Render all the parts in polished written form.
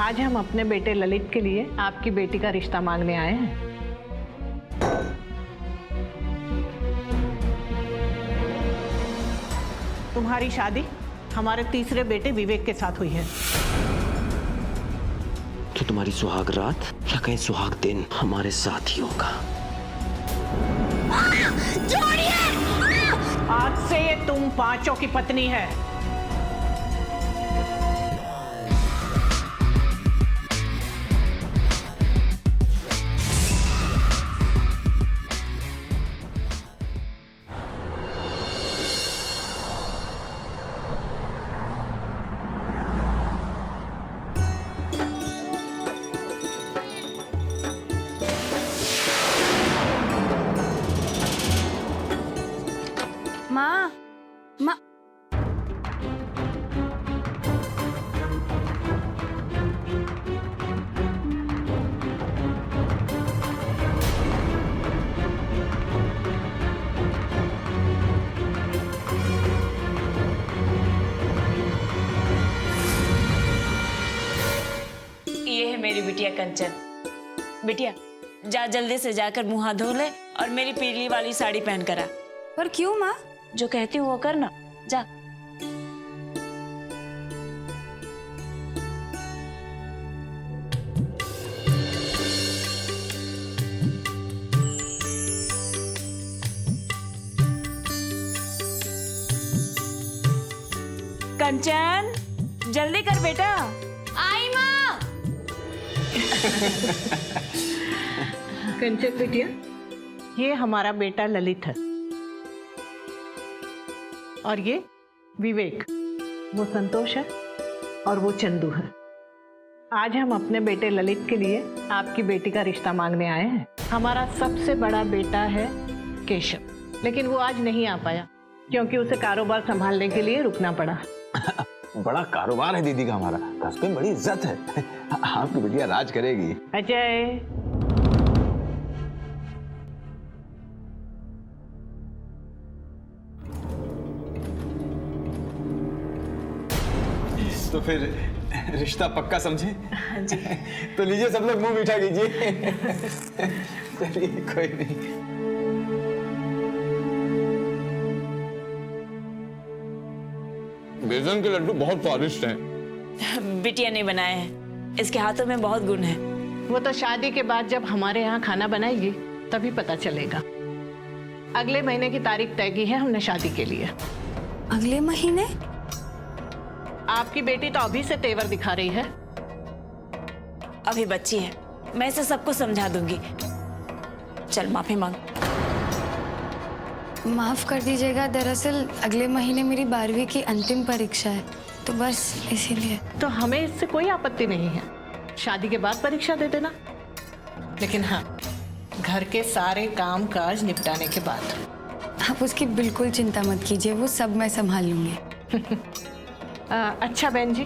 आज हम अपने बेटे ललित के लिए आपकी बेटी का रिश्ता मांगने आए हैं। तुम्हारी शादी हमारे तीसरे बेटे विवेक के साथ हुई है। तो तुम्हारी सुहाग रात या कहीं सुहाग दिन हमारे साथ ही होगा। आज से ये तुम पांचों की पत्नी है। माँ, माँ, ये है मेरी बिटिया कंचन। बिटिया जा जल्दी से जाकर मुंह हाथ धो ले और मेरी पीली वाली साड़ी पहन कर आ। पर क्यों माँ? जो कहती हूँ वो कर ना, जा। कंचन जल्दी कर बेटा। आई माँ। कंचन बिटिया, ये हमारा बेटा ललित है और ये विवेक, वो संतोष है और वो चंदू है। आज हम अपने बेटे ललित के लिए आपकी बेटी का रिश्ता मांगने आए हैं। हमारा सबसे बड़ा बेटा है केशव, लेकिन वो आज नहीं आ पाया क्योंकि उसे कारोबार संभालने के लिए रुकना पड़ा। बड़ा कारोबार है दीदी का हमारा, कस्बे में बड़ी इज्जत है। आपकी बिटिया राज करेगी। अजय, तो फिर रिश्ता पक्का समझे? जी। तो लीजिए सब लोग मुंह मीठा कीजिए। चलिए कोई नहीं। बेसन के लड्डू बहुत स्वादिष्ट हैं। बिटिया ने बनाए हैं, इसके हाथों में बहुत गुण है। वो तो शादी के बाद जब हमारे यहाँ खाना बनाएगी तभी पता चलेगा। अगले महीने की तारीख तय की है हमने शादी के लिए। अगले महीने? आपकी बेटी तो अभी से तेवर दिखा रही है। अभी बच्ची है, मैं इसे सब कुछ समझा दूंगी। चल माफी मांग। माफ कर दीजिएगा, दरअसल अगले महीने मेरी 12वीं की अंतिम परीक्षा है, तो बस इसीलिए। तो हमें इससे कोई आपत्ति नहीं है, शादी के बाद परीक्षा दे देना। लेकिन हाँ, घर के सारे काम काज निपटाने के बाद। आप उसकी बिल्कुल चिंता मत कीजिए, वो सब मैं संभाल लूंगी। अच्छा बहन जी,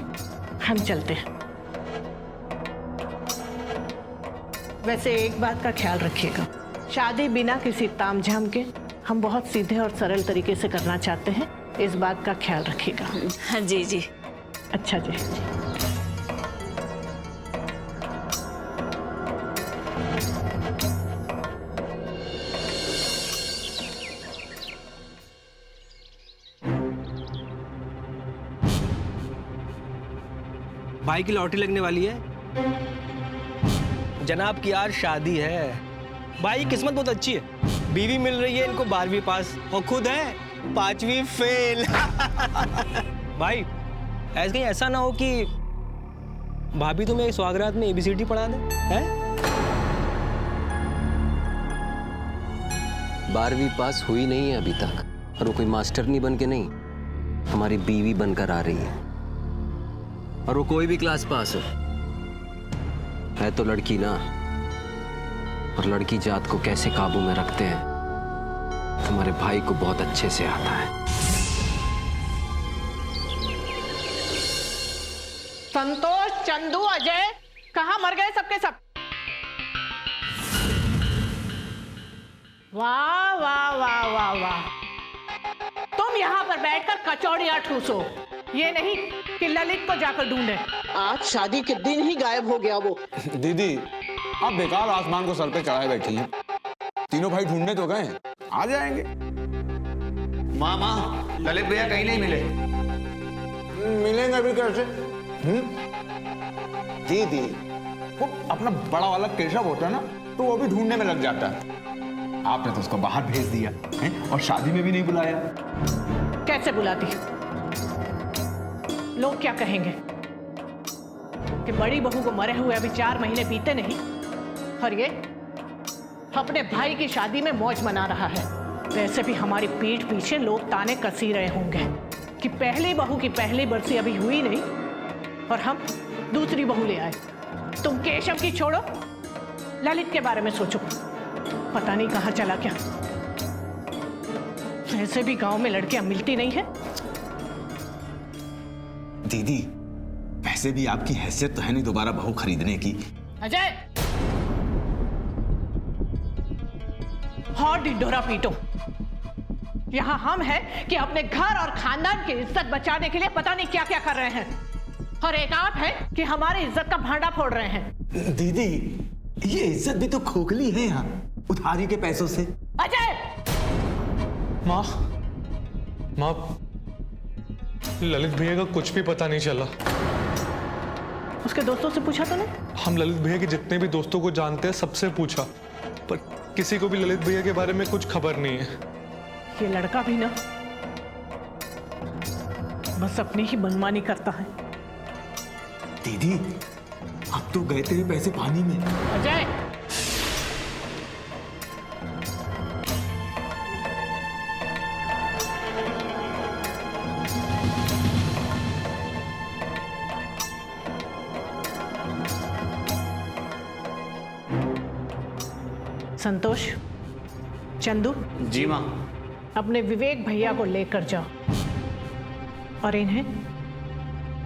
हम चलते हैं। वैसे एक बात का ख्याल रखिएगा, शादी बिना किसी तामझाम के हम बहुत सीधे और सरल तरीके से करना चाहते हैं, इस बात का ख्याल रखिएगा। हाँ जी जी। अच्छा जी। भाई की लॉटरी लगने वाली है जनाब की, यार शादी है। भाई की किस्मत बहुत अच्छी है, बीवी मिल रही है इनको 12वीं पास और खुद है 5वीं फेल। भाई ऐसे कहीं ऐसा ना हो कि भाभी तुम्हें स्वागरात में ABCD पढ़ा दे, हैं? 12वीं पास हुई नहीं है अभी तक, और वो कोई मास्टर नहीं बन के नहीं, हमारी बीवी बनकर आ रही है। और वो कोई भी क्लास पास हो, है तो लड़की ना। और लड़की जात को कैसे काबू में रखते हैं तुम्हारे भाई को बहुत अच्छे से आता है। संतोष, चंदू, अजय कहाँ मर गए सबके सब? वाह वाह वाह वाह वाह, तुम यहाँ पर बैठकर कचौड़ियां ठूसो, ये नहीं कि ललित को जाकर ढूंढे। आज शादी के दिन ही गायब हो गया वो। दीदी आप बेकार आसमान को सर पे चढ़ाए बैठी हैं। तीनों भाई ढूंढने तो गए हैं, आ जाएंगे। माँ ललित भैया कहीं नहीं मिले। मिलेंगे अभी कैसे? दीदी वो अपना बड़ा वाला केशव होता है ना, तो वो भी ढूंढने में लग जाता है। आपने तो उसको बाहर भेज दिया है और शादी में भी नहीं बुलाया। कैसे बुलाती? लोग क्या कहेंगे कि बड़ी बहू को मरे हुए अभी 4 महीने बीते नहीं और ये अपने भाई की शादी में मौज मना रहा है। वैसे भी हमारी पीठ पीछे लोग ताने कसी रहे होंगे कि पहली बहू की पहली बरसी अभी हुई नहीं और हम दूसरी बहू ले आए। तुम केशव की छोड़ो, ललित के बारे में सोचो। पता नहीं कहाँ चला क्या। ऐसे भी गांव में लड़कियां मिलती नहीं है। दीदी वैसे भी आपकी हैसियत तो है नहीं दोबारा बहू खरीदने की। अजय, और ढिढोरा पीटो। यहां हम हैं कि अपने घर और खानदान की इज्जत बचाने के लिए पता नहीं क्या क्या कर रहे हैं, और एक आप है कि हमारी इज्जत का भांडा फोड़ रहे हैं। दीदी ये इज्जत भी तो खोखली है यहाँ, उधारी के पैसों से। अजय! माँ ललित भैया का कुछ भी पता नहीं चला। उसके दोस्तों से पूछा तो नहीं? हम ललित भैया के जितने भी दोस्तों को जानते हैं सबसे पूछा, पर किसी को भी ललित भैया के बारे में कुछ खबर नहीं है। ये लड़का भी ना बस अपनी ही मनमानी करता है। दीदी अब तो गए तेरे पैसे पानी में। अजय! संतोष, चंदू, जी माँ। अपने विवेक भैया को लेकर जाओ और इन्हें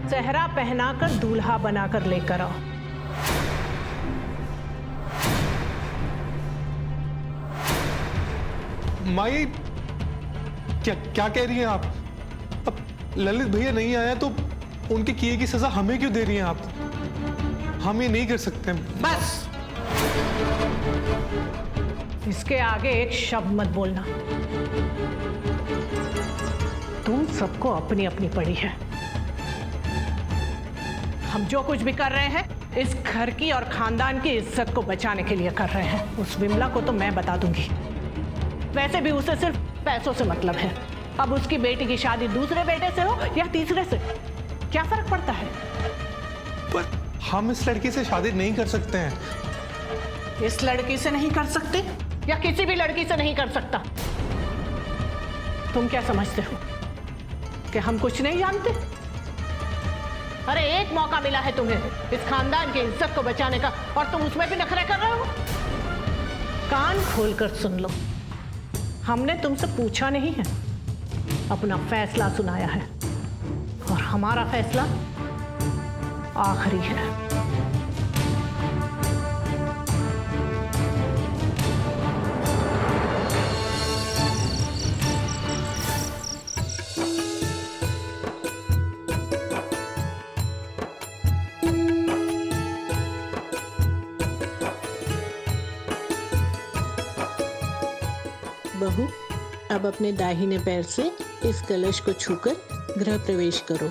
सेहरा पहनाकर दूल्हा बनाकर लेकर आओ। माई क्या कह रही हैं आप? अब ललित भैया नहीं आया तो उनके किए की सजा हमें क्यों दे रही हैं आप? हम ये नहीं कर सकते। बस इसके आगे एक शब्द मत बोलना। तुम सबको अपनी अपनी पड़ी है। हम जो कुछ भी कर रहे हैं इस घर की और खानदान की इज्जत को बचाने के लिए कर रहे हैं। उस विमला को तो मैं बता दूंगी। वैसे भी उसे सिर्फ पैसों से मतलब है। अब उसकी बेटी की शादी दूसरे बेटे से हो या तीसरे से, क्या फर्क पड़ता है? पर हम इस लड़की से शादी नहीं कर सकते हैं। इस लड़की से नहीं कर सकते या किसी भी लड़की से नहीं कर सकता? तुम क्या समझते हो कि हम कुछ नहीं जानते? अरे एक मौका मिला है तुम्हें इस खानदान की इज्जत को बचाने का और तुम उसमें भी नखरे कर रहे हो। कान खोलकर सुन लो, हमने तुमसे पूछा नहीं है, अपना फैसला सुनाया है और हमारा फैसला आखिरी है। बहू, अब अपने दाहिने पैर से इस कलश को छूकर गृह प्रवेश करो।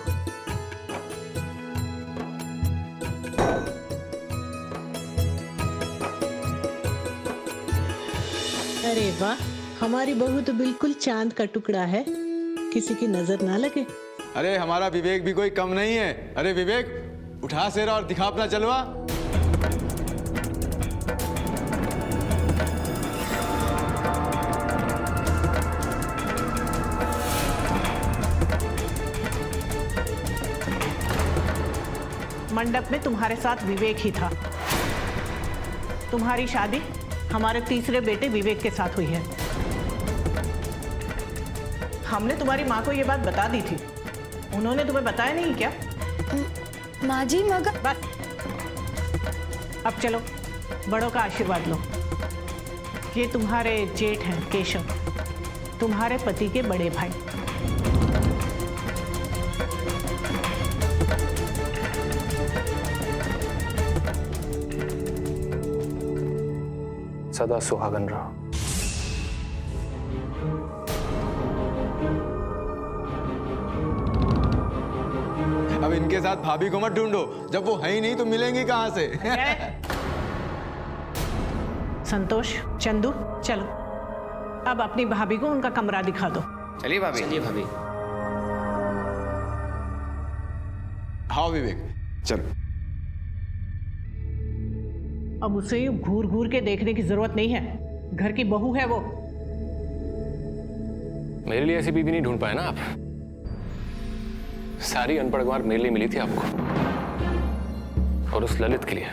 अरे वाह, हमारी बहू तो बिल्कुल चांद का टुकड़ा है, किसी की नजर ना लगे। अरे हमारा विवेक भी कोई कम नहीं है। अरे विवेक उठा सेरा और दिखा अपना जलवा। मंडप में तुम्हारे साथ विवेक ही था। तुम्हारी शादी हमारे तीसरे बेटे विवेक के साथ हुई है। हमने तुम्हारी माँ को ये बात बता दी थी, उन्होंने तुम्हें बताया नहीं क्या? माँ जी मगर बस अब चलो बड़ों का आशीर्वाद लो। ये तुम्हारे जेठ हैं केशव, तुम्हारे पति के बड़े भाई। सदा सुहागन रहो। अब इनके साथ भाभी को मत ढूंढो, जब वो है ही नहीं तो मिलेंगी कहां से? संतोष, चंदू, चलो अब अपनी भाभी को उनका कमरा दिखा दो। चलिए भाभी। चलिए भाभी। हाँ विवेक, चलो। अब उसे यूं घूर घूर के देखने की जरूरत नहीं है, घर की बहू है वो। मेरे लिए ऐसी बीवी नहीं ढूंढ पाए ना आप। सारी अनपढ़ गंवार मेरे लिए मिली थी आपको, और उस ललित के लिए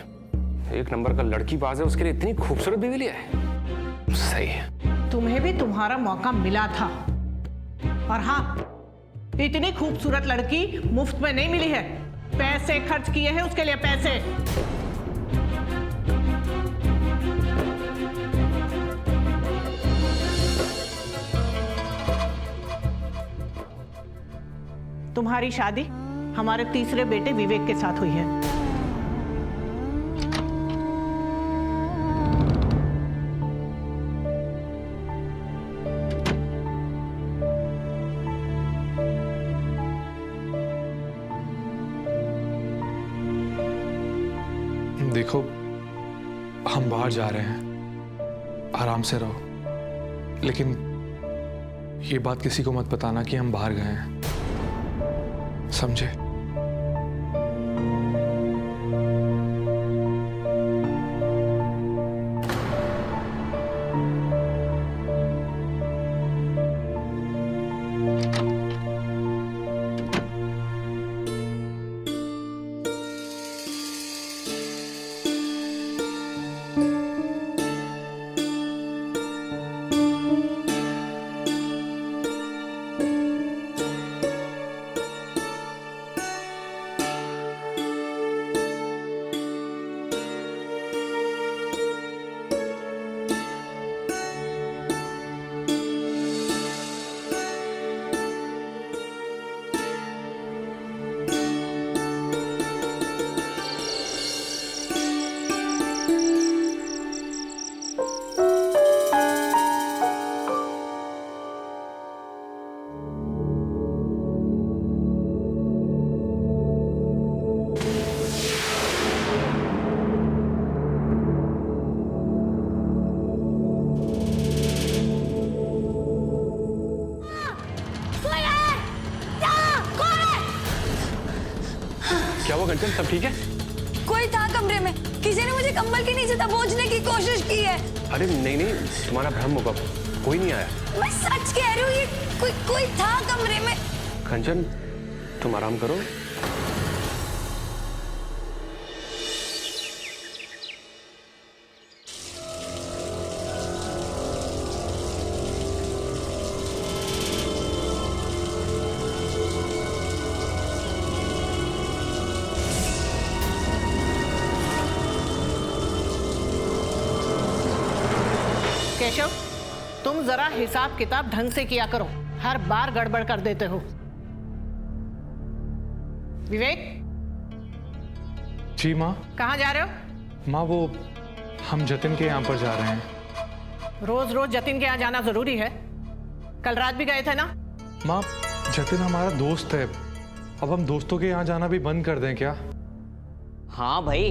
एक नंबर का लड़की बाज है, उसके लिए इतनी खूबसूरत बीवी लिया है। सही है। तुम्हें भी तुम्हारा मौका मिला था, और हाँ, इतनी खूबसूरत लड़की मुफ्त में नहीं मिली है, पैसे खर्च किए हैं उसके लिए, पैसे। तुम्हारी शादी हमारे तीसरे बेटे विवेक के साथ हुई है। देखो, हम बाहर जा रहे हैं, आराम से रहो, लेकिन ये बात किसी को मत बताना कि हम बाहर गए हैं, समझे? क्या हुआ कंचन, सब ठीक है? कोई था कमरे में, किसी ने मुझे कंबल के नीचे दबोचने की कोशिश की है। अरे नहीं नहीं, तुम्हारा भ्रम होगा, कोई नहीं आया। मैं सच कह रही हूँ, ये कोई था कमरे में। कंचन तुम आराम करो। केशव, तुम जरा हिसाब किताब ढंग से किया करो, हर बार गड़बड़ कर देते हो। विवेक, जी माँ। कहाँ जा रहे हो? माँ, वो हम जतिन के यहाँ पर जा रहे हैं। रोज रोज जतिन के यहाँ जाना जरूरी है? कल रात भी गए थे ना? माँ, जतिन हमारा दोस्त है, अब हम दोस्तों के यहाँ जाना भी बंद कर दें क्या? हाँ भाई,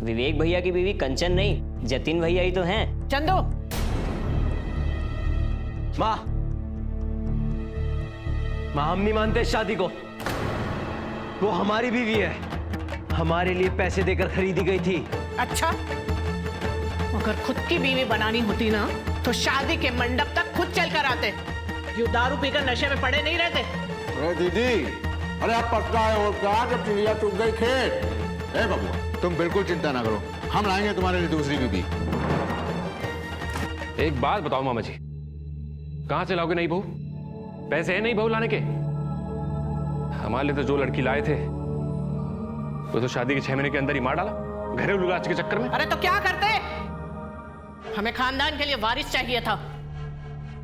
विवेक भैया की बीवी कंचन नहीं, जतिन भैया ही तो हैं। चंदू, माँ हम नहीं मानते इस शादी को। वो हमारी बीवी है, हमारे लिए पैसे देकर खरीदी गई थी। अच्छा, अगर खुद की बीवी बनानी होती ना तो शादी के मंडप तक खुद चल कर आते, यूं दारू पीकर नशे में पड़े नहीं रहते। अरे दीदी, अरे आप पक्का है और कहा जब चिड़िया टूट गई खेत। ए बबुआ, तुम बिल्कुल चिंता ना करो, हम लाएंगे तुम्हारे लिए दूसरी बीवी। एक बात बताओ मामा जी, कहां से लाओगे नई बहू? पैसे है नई बहू लाने के? हमारे लिए तो जो लड़की लाए थे वो तो शादी के 6 महीने के अंदर ही मार डाला, घरेलू इलाज के चक्कर में। अरे तो क्या करते? हमें खानदान के लिए वारिस चाहिए था,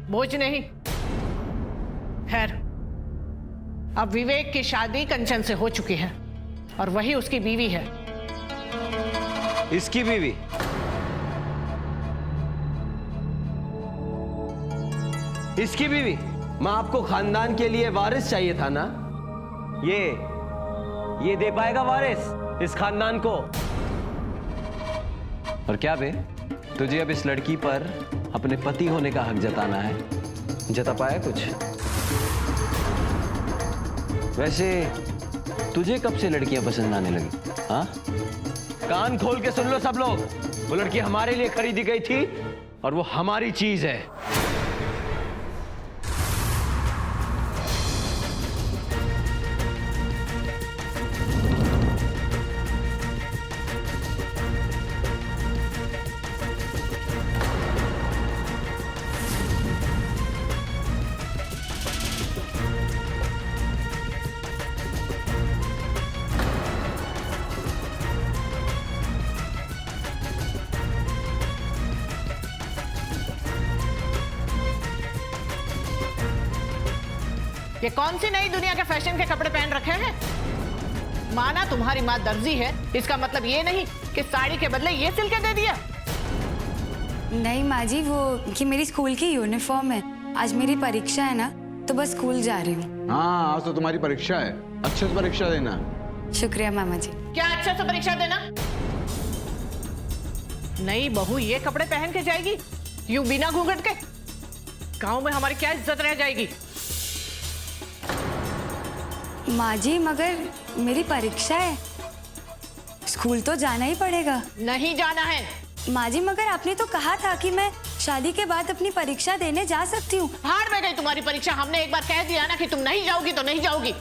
बोझ नहीं। खैर, अब विवेक की शादी कंचन से हो चुकी है और वही उसकी बीवी है। इसकी बीवी? इसकी बीवी? माँ, आपको खानदान के लिए वारिस चाहिए था ना? ये दे पाएगा वारिस इस खानदान को? और क्या बे, तुझे अब इस लड़की पर अपने पति होने का हक जताना है? जता पाया कुछ? वैसे तुझे कब से लड़कियां पसंद आने लगी? हाँ, कान खोल के सुन लो सब लोग, वो लड़की हमारे लिए खरीदी गई थी और वो हमारी चीज है। ये कौन सी नई दुनिया के फैशन के कपड़े पहन रखे हैं? माना तुम्हारी माँ दर्जी है, इसका मतलब ये नहीं कि साड़ी के बदले ये सिल के दे दिया। नहीं माँ जी, वो कि मेरी स्कूल की यूनिफॉर्म है। आज मेरी परीक्षा है ना, तो बस स्कूल जा रही हूँ। हाँ, आज तो तुम्हारी परीक्षा है, अच्छे से परीक्षा देना। शुक्रिया मामा जी। क्या अच्छे से परीक्षा देना? नई बहू ये कपड़े पहन के जाएगी यूं बिना घूंघट के? गांव में हमारी क्या इज्जत रह जाएगी? माँ जी, मगर मेरी परीक्षा है, स्कूल तो जाना ही पड़ेगा। नहीं जाना है। माँ जी, मगर आपने तो कहा था कि मैं शादी के बाद अपनी परीक्षा देने जा सकती हूँ। हार में गई तुम्हारी परीक्षा। हमने एक बार कह दिया ना कि तुम नहीं जाओगी तो नहीं जाओगी।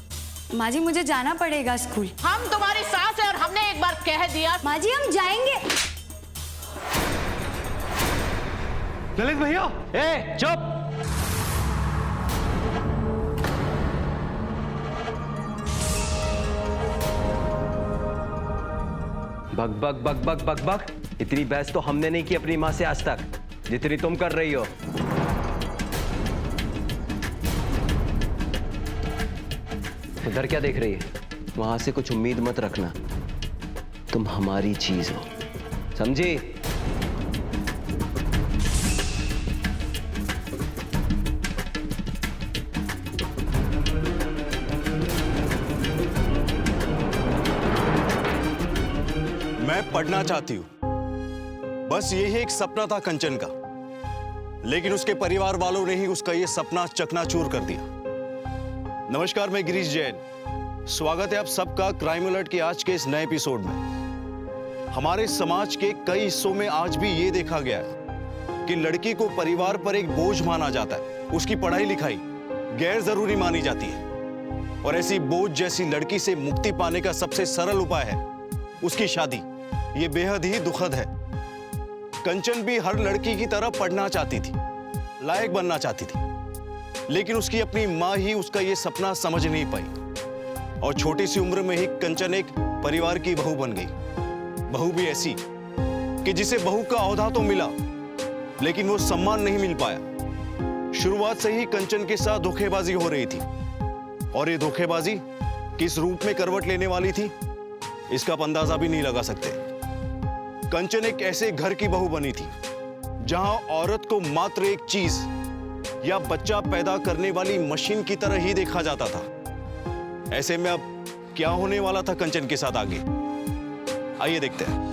माँ जी, मुझे जाना पड़ेगा स्कूल। हम तुम्हारी सास है और हमने एक बार कह दिया। माँ जी, हम जाएंगे। ललित भैया, चुप। बक बक बक बक बक बक, इतनी बहस तो हमने नहीं की अपनी माँ से आज तक जितनी तुम कर रही हो। उधर क्या देख रही है? वहां से कुछ उम्मीद मत रखना, तुम हमारी चीज हो, समझी? मैं पढ़ना चाहती हूँ, बस यही एक सपना था कंचन का, लेकिन उसके परिवार वालों ने ही उसका ये सपना चकनाचूर कर दिया। नमस्कार, मैं गिरीश जैन। स्वागत है आप सबका क्राइम अलर्ट के आज के इस नए एपिसोड में। हमारे समाज के कई हिस्सों में आज भी ये देखा गया है कि लड़की को परिवार पर एक बोझ माना जाता है, उसकी पढ़ाई लिखाई गैर जरूरी मानी जाती है, और ऐसी बोझ जैसी लड़की से मुक्ति पाने का सबसे सरल उपाय है उसकी शादी। ये बेहद ही दुखद है। कंचन भी हर लड़की की तरह पढ़ना चाहती थी, लायक बनना चाहती थी, लेकिन उसकी अपनी माँ ही उसका ये सपना समझ नहीं पाई और छोटी सी उम्र में ही कंचन एक परिवार की बहू बन गई। बहू भी ऐसी कि जिसे बहू का ओहदा तो मिला, लेकिन वो सम्मान नहीं मिल पाया। शुरुआत से ही कंचन के साथ धोखेबाजी हो रही थी, और ये धोखेबाजी किस रूप में करवट लेने वाली थी इसका आप अंदाजा भी नहीं लगा सकते। कंचन एक ऐसे घर की बहू बनी थी जहां औरत को मात्र एक चीज या बच्चा पैदा करने वाली मशीन की तरह ही देखा जाता था। ऐसे में अब क्या होने वाला था कंचन के साथ आगे, आइए देखते हैं।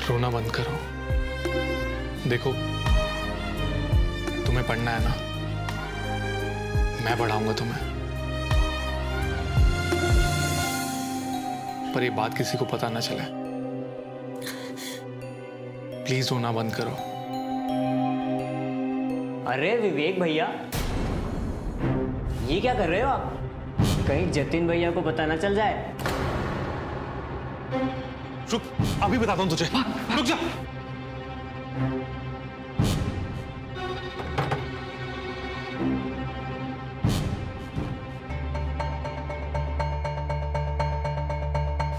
रोना बंद करो। देखो, तुम्हें पढ़ना है ना, मैं पढ़ाऊंगा तुम्हें, पर ये बात किसी को पता ना चले। प्लीज रोना बंद करो। अरे विवेक भैया, ये क्या कर रहे हो आप? कहीं जतिन भैया को पता ना चल जाए। रुक, अभी बताता हूं तुझे। रुक जा।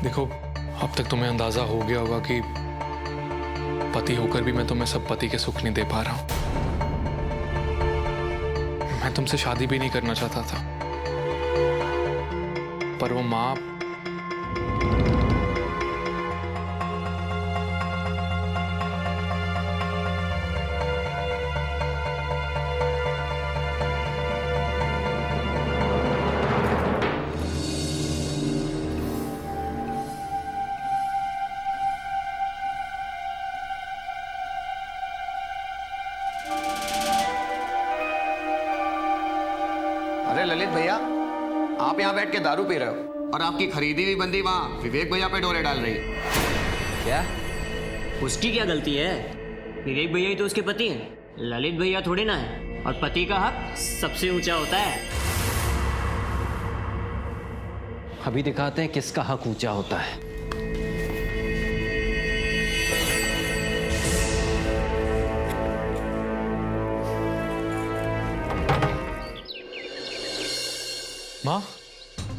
देखो, अब तक तुम्हें अंदाजा हो गया होगा कि पति होकर भी मैं तुम्हें सब पति के सुख नहीं दे पा रहा हूं। मैं तुमसे शादी भी नहीं करना चाहता था, पर वो माँ अरे ललित भैया, आप यहाँ बैठ के दारू पी रहे हो और आपकी खरीदी हुई बंदी वहाँ विवेक भैया पे डोले डाल रही है। क्या? उसकी क्या गलती है? विवेक भैया ही तो उसके पति हैं, ललित भैया थोड़े ना है। और पति का हक सबसे ऊंचा होता है। अभी दिखाते हैं किसका हक ऊंचा होता है। माँ,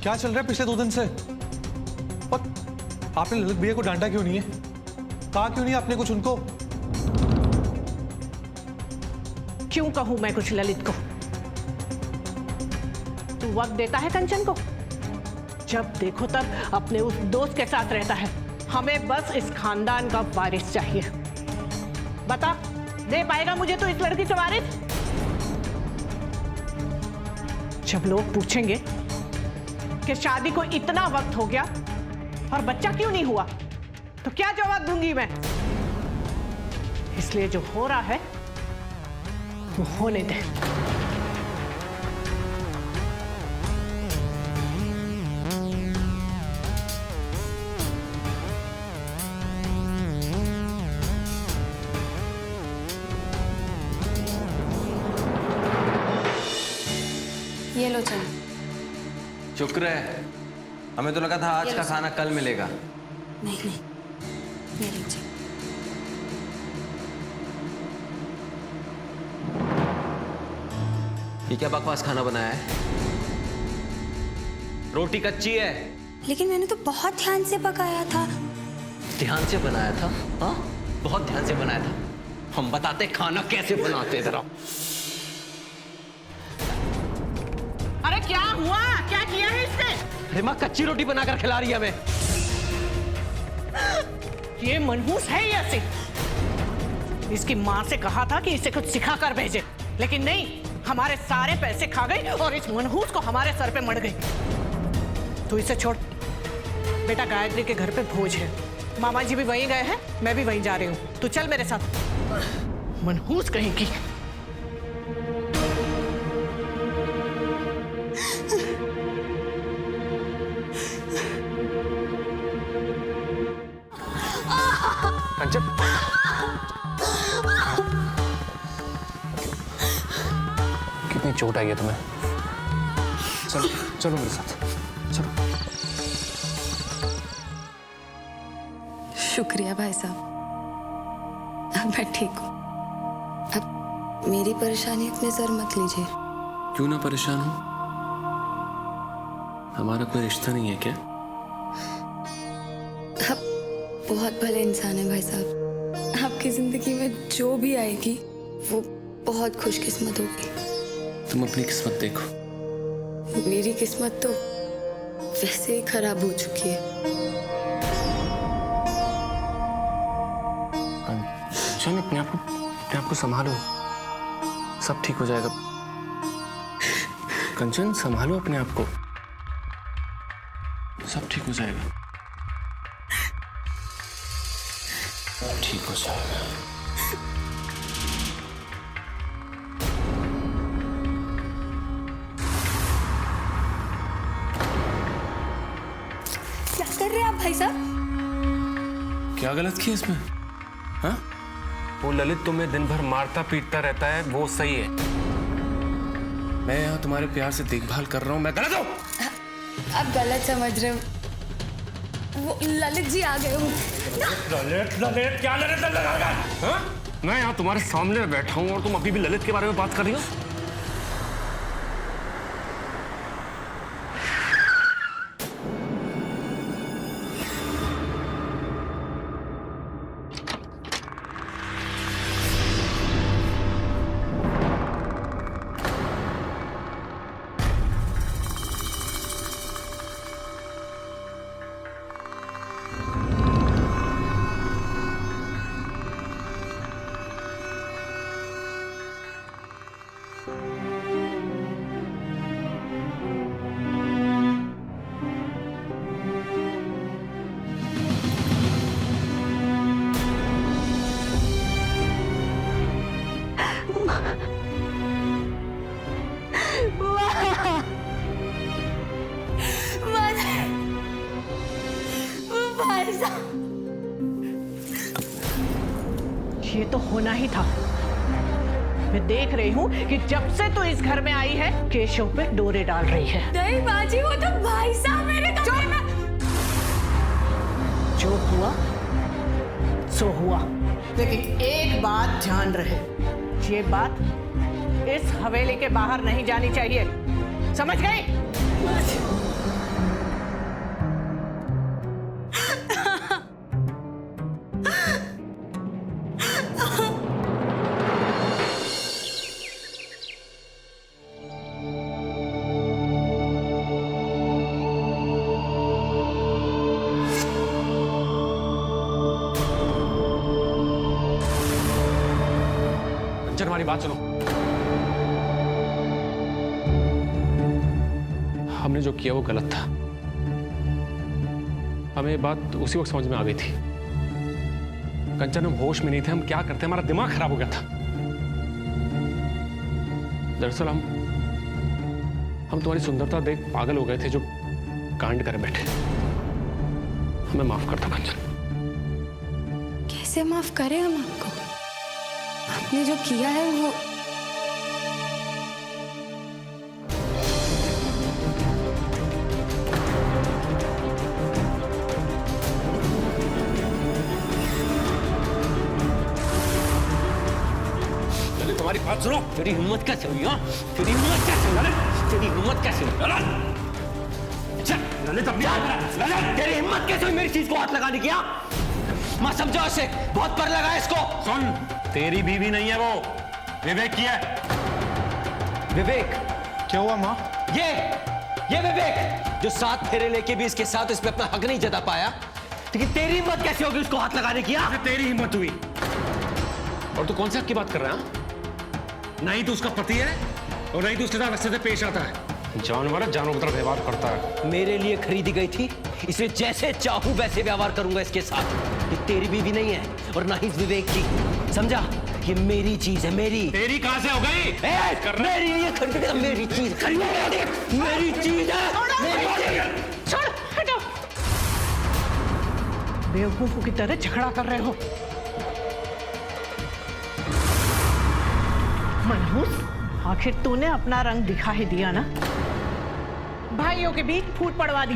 क्या चल रहा है पिछले 2 दिन से? और आपने ललित भैया को डांटा क्यों नहीं है? कहा क्यों नहीं आपने कुछ उनको? क्यों कहूं मैं कुछ ललित को? तू वक्त देता है कंचन को? जब देखो तब अपने उस दोस्त के साथ रहता है। हमें बस इस खानदान का वारिस चाहिए। बता, दे पाएगा मुझे तो इस लड़की से वारिस? जब लोग पूछेंगे कि शादी को इतना वक्त हो गया और बच्चा क्यों नहीं हुआ, तो क्या जवाब दूंगी मैं? इसलिए जो हो रहा है वो होने दे। ये लो चलो। शुक्र है, हमें तो लगा था आज का खाना कल मिलेगा। नहीं नहीं, ये लीजिए। ये क्या बकवास खाना बनाया है? रोटी कच्ची है। लेकिन मैंने तो बहुत ध्यान से पकाया था। ध्यान से बनाया था? हाँ, बहुत ध्यान से बनाया था। हम बताते खाना कैसे बनाते जरा। अरे क्या हुआ? क्या किया है इसने? अरे माँ, कच्ची रोटी बनाकर खिला रही है हमें। ये मनहूस है ये ऐसे। इसकी माँ से कहा था कि इसे कुछ सिखा कर भेजे, लेकिन नहीं, हमारे सारे पैसे खा गई और इस मनहूस को हमारे सर पे मड़ गई। तू इसे छोड़। बेटा, गायत्री के घर पे भोज है, मामा जी भी वहीं गए हैं, मैं भी वहीं जा रही हूँ। तू चल मेरे साथ। मनहूस कहीं की। कंचन, कितनी चोट आई है तुम्हें? चलो चलो मेरे साथ, चलो। शुक्रिया भाई साहब, अब मैं ठीक हूँ। अब मेरी परेशानी अपने सर मत लीजिए। क्यों ना परेशान हो? हमारा कोई रिश्ता नहीं है क्या? आप बहुत भले इंसान है भाई साहब। आपकी जिंदगी में जो भी आएगी वो बहुत खुशकिस्मत होगी। तुम अपनी किस्मत देखो। मेरी किस्मत तो वैसे ही खराब हो चुकी है। कंचन, अपने आप को संभालो, सब ठीक हो जाएगा। कंचन, संभालो अपने आप को, सब ठीक हो जाएगा। ठीक हो जाएगा। क्या कर रहे हैं आप भाई साहब? क्या गलत किया इसमें? हाँ? वो ललित तुम्हें दिन भर मारता पीटता रहता है, वो सही है। मैं यहाँ तुम्हारे प्यार से देखभाल कर रहा हूँ, मैं गलत हूँ? आप गलत समझ रहे हो। वो ललित जी आ गए। ललित क्या ललित हाँ? मैं यहाँ तुम्हारे सामने बैठा हूँ और तुम अभी भी ललित के बारे में बात कर रही हो? ये तो होना ही था। मैं देख रही हूँ कि जब से तू इस घर में आई है केशव पे डोरे डाल रही है। नहीं बाजी, वो तो भाई साहब मेरे कमरे में। जो हुआ सो हुआ, लेकिन एक बात ध्यान रहे, ये बात इस हवेली के बाहर नहीं जानी चाहिए, समझ गई? हमारी बात सुनो। हमने जो किया वो गलत था। हमें ये बात उसी वक्त समझ में आ गई थी। कंचन, हम होश में नहीं थे, हम क्या करते, हमारा दिमाग खराब हो गया था। दरअसल हम तुम्हारी सुंदरता देख पागल हो गए थे, जो कांड कर बैठे। हमें माफ कर दो कंचन। कैसे माफ करें हम आपको? आपने जो किया है वो तुम्हारी बात सुनो। तेरी हिम्मत कैसे हुई? हाँ, तेरी हिम्मत कैसे हुई? तेरी हिम्मत कैसे हुई? ललित अपनी ललित, तेरी हिम्मत कैसे हुई मेरी चीज को हाथ लगाने की? मैं समझो इसे, बहुत पर लगा इसको। सुन, तेरी बीवी नहीं है वो, विवेक की है। विवेक? क्या हुआ माँ? ये विवेक जो 7 फेरे लेके भी इसके साथ इस पे अपना हक नहीं जता पाया, लेकिन तेरी हिम्मत कैसे होगी उसको हाथ लगाने की? तेरी हिम्मत हुई। और तू कौन से हक की बात कर रहा है? नहीं तो उसका पति है और नहीं तो उसके साथ अच्छे से पेश आता है। जानवर है, जानवर की तरह व्यवहार करता है। मेरे लिए खरीदी गई थी, इसलिए जैसे चाहूं वैसे व्यवहार करूंगा इसके साथ। ये तेरी बीवी नहीं है और ना ही विवेक की, समझा? ये मेरी चीज है, मेरी। तेरी कहां से हो गई? मेरी लिए खरीदी गई, मेरी चीज, मेरी चीज है। छोड़, हटो। बेवकूफों की तरह झगड़ा कर रहे हो। मनहूस, आखिर तूने अपना रंग दिखा ही दिया ना। भाइयों के बीच फूट पड़वा दी।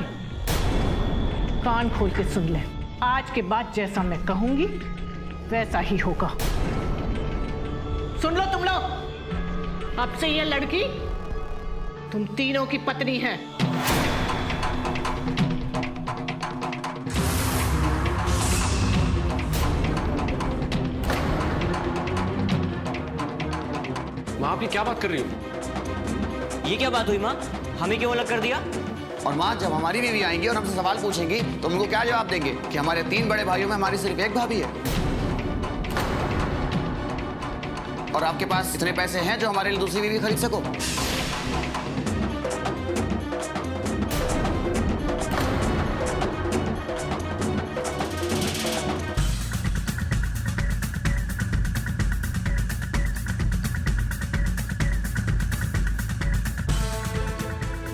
कान खोल के सुन ले, आज के बाद जैसा मैं कहूंगी वैसा ही होगा। सुन लो तुम लोग, अब से ये लड़की तुम तीनों की पत्नी है। माँ, आप ये क्या बात कर रही हो? ये क्या बात हुई माँ? हमें क्यों अलग कर दिया? और माँ, जब हमारी बीवी आएंगी और हमसे सवाल पूछेंगी तो उनको क्या जवाब देंगे कि हमारे 3 बड़े भाइयों में हमारी सिर्फ एक भाभी है? और आपके पास इतने पैसे हैं जो हमारे लिए दूसरी बीवी खरीद सको?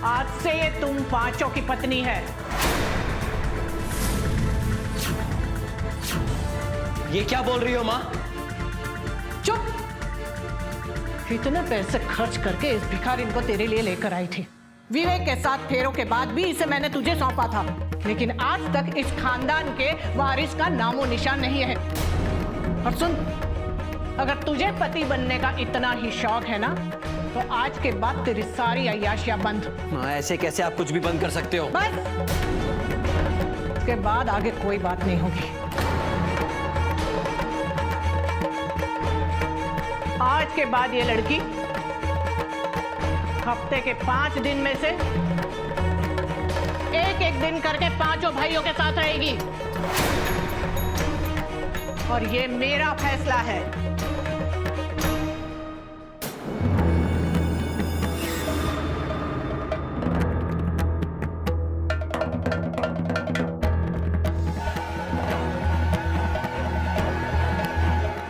आज से ये तुम 5 की पत्नी है। ये क्या बोल रही हो माँ? चुप। इतने पैसे खर्च करके इस भिखारिन को तेरे लिए लेकर आई थी, विवेक के साथ फेरों के बाद भी इसे मैंने तुझे सौंपा था, लेकिन आज तक इस खानदान के वारिस का नामो निशान नहीं है। और सुन, अगर तुझे पति बनने का इतना ही शौक है ना, तो आज के बाद तेरी सारी अय्याशियां बंद। ऐसे कैसे आप कुछ भी बंद कर सकते हो? बस, इसके बाद आगे कोई बात नहीं होगी। आज के बाद ये लड़की हफ्ते के 5 दिन में से एक दिन करके 5 भाइयों के साथ रहेगी, और ये मेरा फैसला है।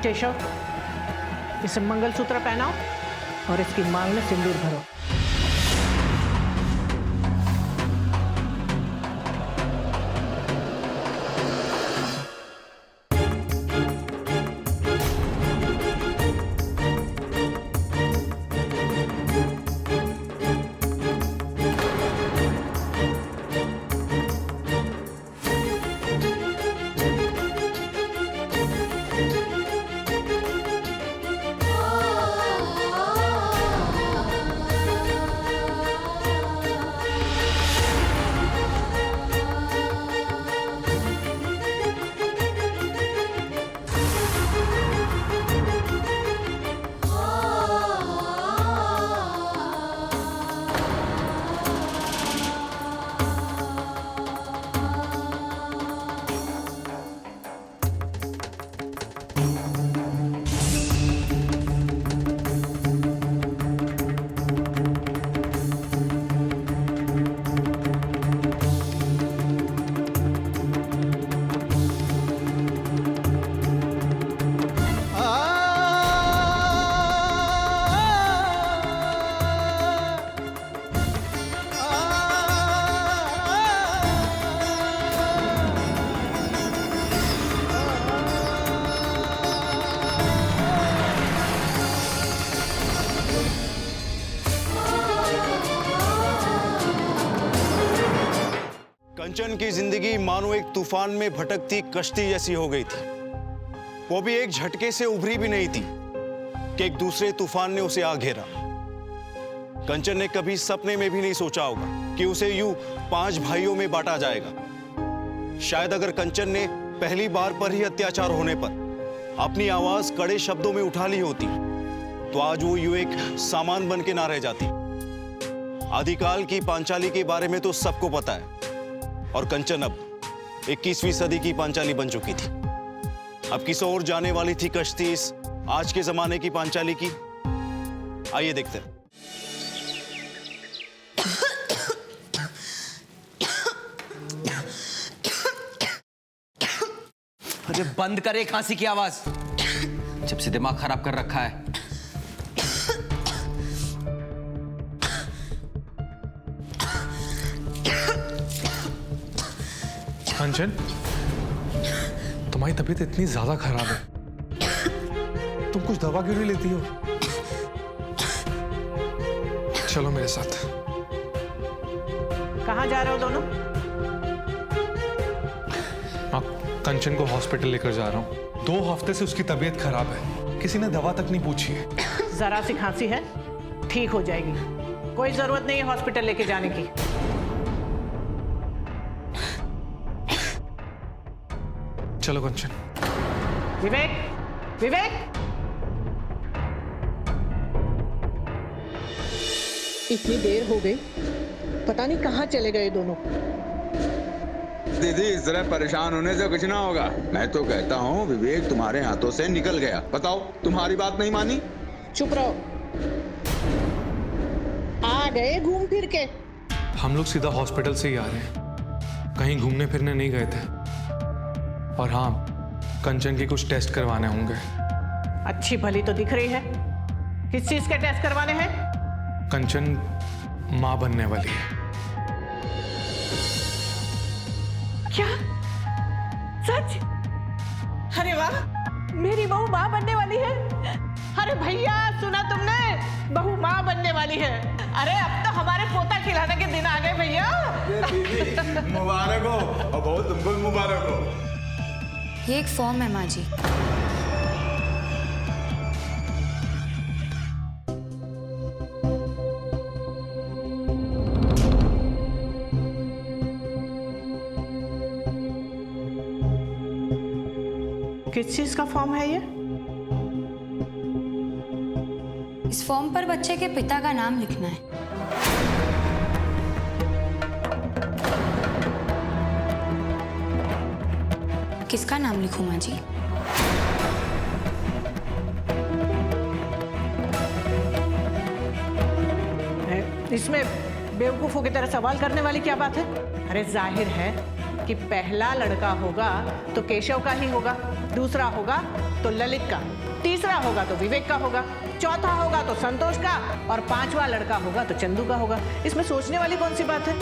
केशव, इसे मंगलसूत्र पहनाओ और इसकी मांग में सिंदूर भरो। कंचन की जिंदगी मानो एक तूफान में भटकती कश्ती जैसी हो गई थी। वो भी एक झटके से उभरी भी नहीं थी कि एक दूसरे तूफान ने उसे आ घेरा। कंचन ने कभी सपने में भी नहीं सोचा होगा कि उसे यूं 5 भाइयों में बांटा जाएगा। शायद अगर कंचन ने पहली बार पर ही अत्याचार होने पर अपनी आवाज कड़े शब्दों में उठा ली होती, तो आज वो यूं एक सामान बन के ना रह जाती। आदिकाल की पांचाली के बारे में तो सबको पता है, और कंचन अब 21वीं सदी की पांचाली बन चुकी थी। अब किस ओर जाने वाली थी कश्ती इस आज के जमाने की पांचाली की? आइए देखते हैं। अरे बंद करे खांसी की आवाज, जब से दिमाग खराब कर रखा है। कंचन, तुम्हारी तबीयत इतनी ज्यादा खराब है, तुम कुछ दवा क्यों नहीं लेती हो? चलो मेरे साथ। कहाँ जा रहे हो दोनों? कंचन को हॉस्पिटल लेकर जा रहा हूँ। 2 हफ्ते से उसकी तबीयत खराब है, किसी ने दवा तक नहीं पूछी है। जरा सी खांसी है, ठीक हो जाएगी, कोई जरूरत नहीं है हॉस्पिटल लेके जाने की। चलो कंचन। विवेक, विवेक! इतनी देर हो गई, पता नहीं कहाँ चले गए दोनों। दीदी, इस तरह परेशान होने से कुछ ना होगा। मैं तो कहता हूँ विवेक तुम्हारे हाथों से निकल गया। बताओ, तुम्हारी बात नहीं मानी? चुप रहो। आ गए घूम फिर के? हम लोग सीधा हॉस्पिटल से ही आ रहे हैं, कहीं घूमने फिरने नहीं गए थे। और हाँ, कंचन के कुछ टेस्ट करवाने होंगे। अच्छी भली तो दिख रही है। किस चीज के टेस्ट करवाने हैं? कंचन माँ बनने वाली है। क्या? सच? अरे वाह, मेरी बहू माँ बनने वाली है। अरे भैया, सुना तुमने? बहू माँ बनने वाली है। अरे अब तो हमारे पोता खिलाने के दिन आ गए भैया। मुबारक हो और बहुत तुमको मुबारक हो। ये एक फॉर्म है माँ जी। किस चीज का फॉर्म है ये? इस फॉर्म पर बच्चे के पिता का नाम लिखना है। किसका नाम लिखूं माँ जी? इसमें बेवकूफों की तरह सवाल करने वाली क्या बात है? अरे जाहिर है कि पहला लड़का होगा तो केशव का ही होगा, दूसरा होगा तो ललित का, तीसरा होगा तो विवेक का होगा, चौथा होगा तो संतोष का और पांचवा लड़का होगा तो चंदू का होगा। इसमें सोचने वाली कौन सी बात है?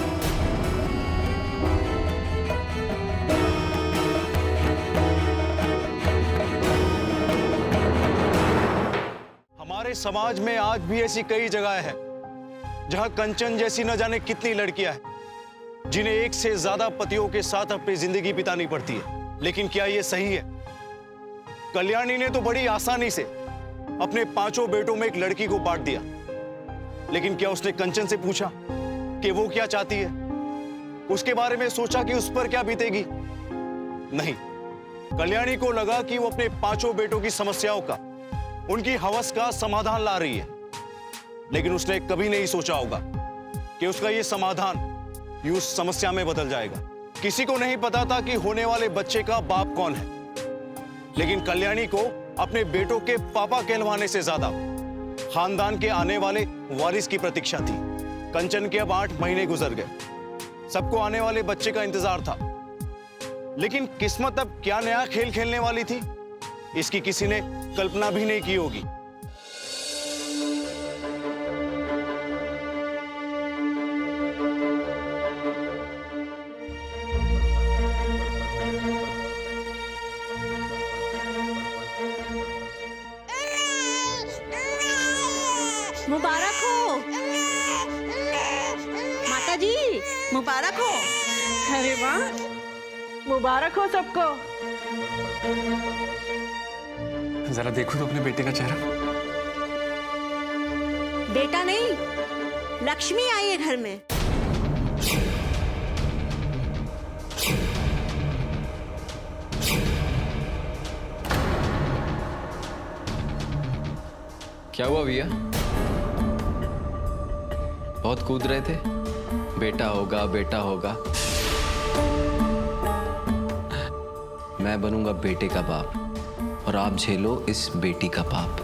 हमारे समाज में आज भी ऐसी कई जगह है जहां कंचन जैसी न जाने कितनी लड़कियां हैं जिन्हें एक से ज्यादा पतियों के साथ अपनी जिंदगी बितानी पड़ती है। लेकिन क्या यह सही है? कल्याणी ने तो बड़ी आसानी से अपने 5 बेटों में एक लड़की को बांट दिया, लेकिन क्या उसने कंचन से पूछा कि वो क्या चाहती है? उसके बारे में सोचा कि उस पर क्या बीतेगी? नहीं, कल्याणी को लगा कि वो अपने 5 बेटों की समस्याओं का, उनकी हवस का समाधान ला रही है, लेकिन उसने कभी नहीं सोचा होगा कि उसका ये समाधान यूं समस्या में बदल जाएगा। किसी को नहीं पता था कि होने वाले बच्चे का बाप कौन है, लेकिन कल्याणी को अपने बेटों के पापा कहलवाने से ज्यादा खानदान के आने वाले वारिस की प्रतीक्षा थी। कंचन के अब 8 महीने गुजर गए, सबको आने वाले बच्चे का इंतजार था, लेकिन किस्मत अब क्या नया खेल खेलने वाली थी, इसकी किसी ने कल्पना भी नहीं की होगी। मुबारक हो माता जी, मुबारक हो। अरे वाह, मुबारक हो सबको। जरा देखो तो अपने बेटे का चेहरा। बेटा नहीं, लक्ष्मी आई है घर में। क्या हुआ भैया? बहुत कूद रहे थे, बेटा होगा बेटा होगा। मैं बनूंगा बेटे का बाप और आप झेलो इस बेटी का पाप।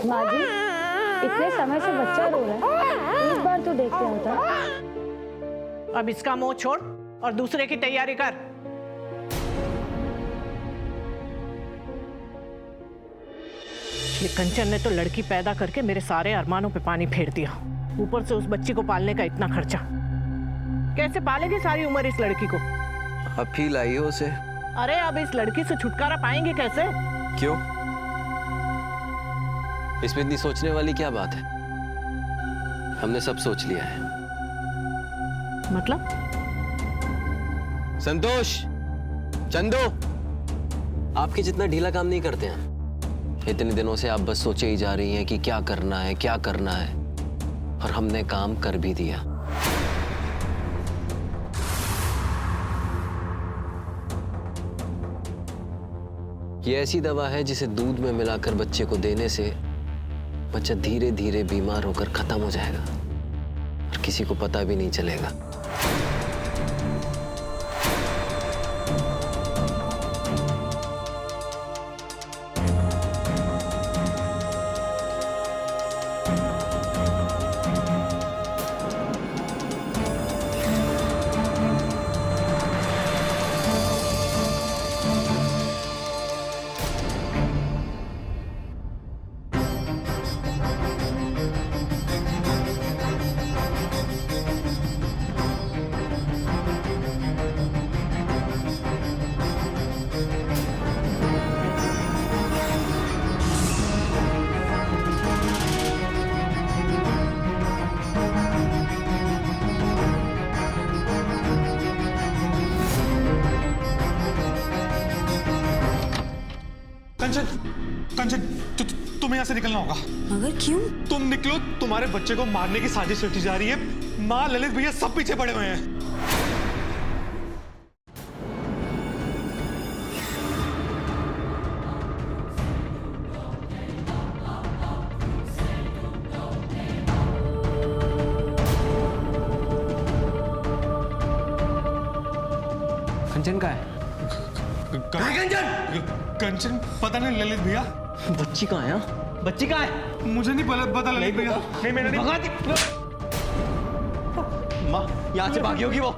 माँ जी, इतने समय से बच्चा रो रहा है, एक बार तो देखते होता। अब इसका मुंह छोड़ और दूसरे की तैयारी कर। ये कंचन ने तो लड़की पैदा करके मेरे सारे अरमानों पे पानी फेर दिया, ऊपर से उस बच्ची को पालने का इतना खर्चा। कैसे पालेगी सारी उम्र इस लड़की को? अब ही लाई हो उसे। अरे अब इस लड़की से छुटकारा पाएंगे कैसे? क्यों? इसमें इतनी सोचने वाली क्या बात है? हमने सब सोच लिया है। मतलब? संतोष, चंदू, आपके जितना ढीला काम नहीं करते हैं। इतने दिनों से आप बस सोचे ही जा रही हैं कि क्या करना है क्या करना है, और हमने काम कर भी दिया। ये ऐसी दवा है जिसे दूध में मिलाकर बच्चे को देने से बच्चा धीरे धीरे बीमार होकर खत्म हो जाएगा और किसी को पता भी नहीं चलेगा। यहाँ से निकलना होगा। मगर क्यों? तुम निकलो, तुम्हारे बच्चे को मारने की साजिश रची जा रही है। माँ, ललित भैया सब पीछे पड़े हुए हैं। कंचन का है? कंचन पता नहीं ललित भैया। बच्ची कहाँ है? बच्ची कहाँ है? मुझे नहीं पता ललित भैया। नहीं, मैंने नहीं। माँ, यहाँ से भागी होगी वो।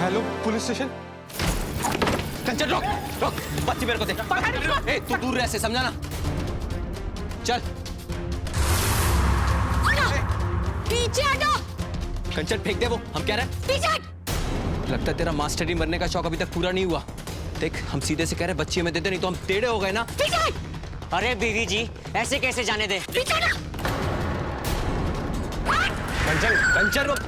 Hello, police station. कंचन रोक रोक, बच्ची मेरे को दे। ए, तू दूर रह से, समझा ना? चल। पीछे हटो। कंचन फेंक दे वो, हम कह रहे हैं। पीछे हट। लगता है तेरा मास्टरी बनने का शौक अभी तक पूरा नहीं हुआ। देख, हम सीधे से कह रहे बच्ची हमें दे दे, नहीं तो हम टेढ़े हो गए ना। पीछे हट। अरे बीवी जी, ऐसे कैसे जाने दे? पीछे हटो। कंचन, कंचन रुक।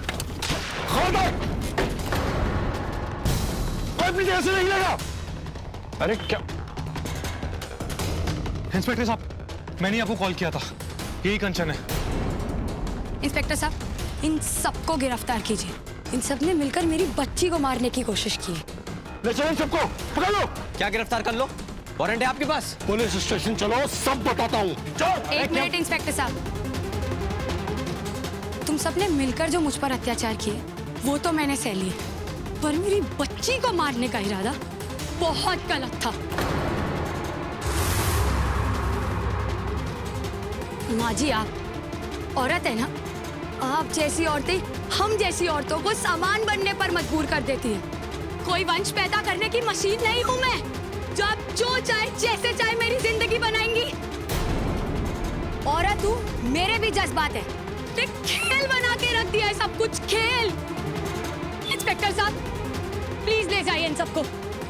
कोई ऐसे नहीं लगा। अरे क्या इंस्पेक्टर साहब, मैंने आपको कॉल किया था, यही कंचन है। इंस्पेक्टर साहब, इन सबको गिरफ्तार कीजिए। इन सब ने मिलकर मेरी बच्ची को मारने की कोशिश की है। ले चलो इन सबको, पकड़ लो। क्या गिरफ्तार कर लो? वारंट है आपके पास? पुलिस स्टेशन चलो, सब बताता हूँ। एक मिनट इंस्पेक्टर साहब, तुम सबने मिलकर जो मुझ पर अत्याचार किए वो तो मैंने सह लिए, पर मेरी बच्ची को मारने का इरादा बहुत गलत था। माँ जी, आप औरत है ना, आप जैसी औरतें हम जैसी औरतों को सामान बनने पर मजबूर कर देती हैं। कोई वंश पैदा करने की मशीन नहीं हूं मैं, जो आप जो चाहे जैसे चाहे मेरी जिंदगी बनाएंगी। औरत हूं, मेरे भी जज्बात है। एक खेल बना के रख दिया है सब कुछ, खेल। इंस्पेक्टर साहब, प्लीज ले जाइए इन सबको।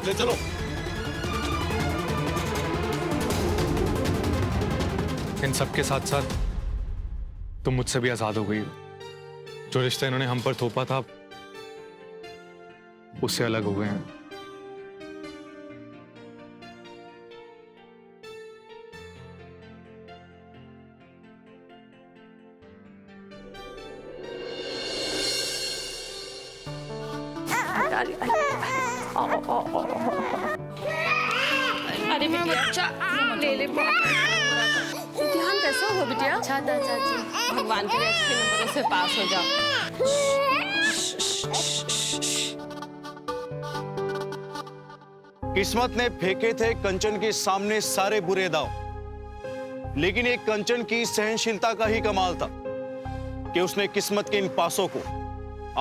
ले चलो। इन सबके साथ साथ तुम मुझसे भी आजाद हो गई हो। जो रिश्ता इन्होंने हम पर थोपा था, उससे अलग हो गए हैं। अरे बिटिया, ले ले। इम्तिहान कैसा हुआ बिटिया? अच्छा था चाची। भगवान के अच्छे नंबरों से पास हो जाओ। किस्मत ने फेंके थे कंचन के सामने सारे बुरे दाव, लेकिन एक कंचन की सहनशीलता का ही कमाल था कि उसने किस्मत के इन पासों को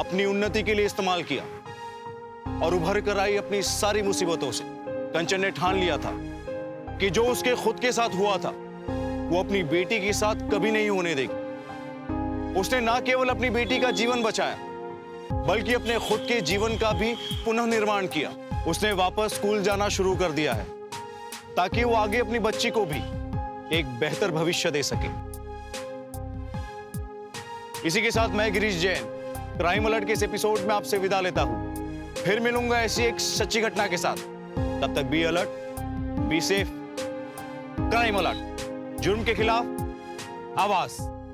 अपनी उन्नति के लिए इस्तेमाल किया और उभर कर आई अपनी सारी मुसीबतों से। कंचन ने ठान लिया था कि जो उसके खुद के साथ हुआ था वो अपनी बेटी के साथ कभी नहीं होने देगी। उसने ना केवल अपनी बेटी का जीवन बचाया, बल्कि अपने खुद के जीवन का भी पुनर्निर्माण किया। उसने वापस स्कूल जाना शुरू कर दिया है ताकि वो आगे अपनी बच्ची को भी एक बेहतर भविष्य दे सके। इसी के साथ मैं गिरीश जैन क्राइम अलर्ट के इस एपिसोड में आपसे विदा लेता हूं। फिर मिलूंगा ऐसी एक सच्ची घटना के साथ। तब तक be alert, be safe. Crime alert, जुर्म के खिलाफ आवाज।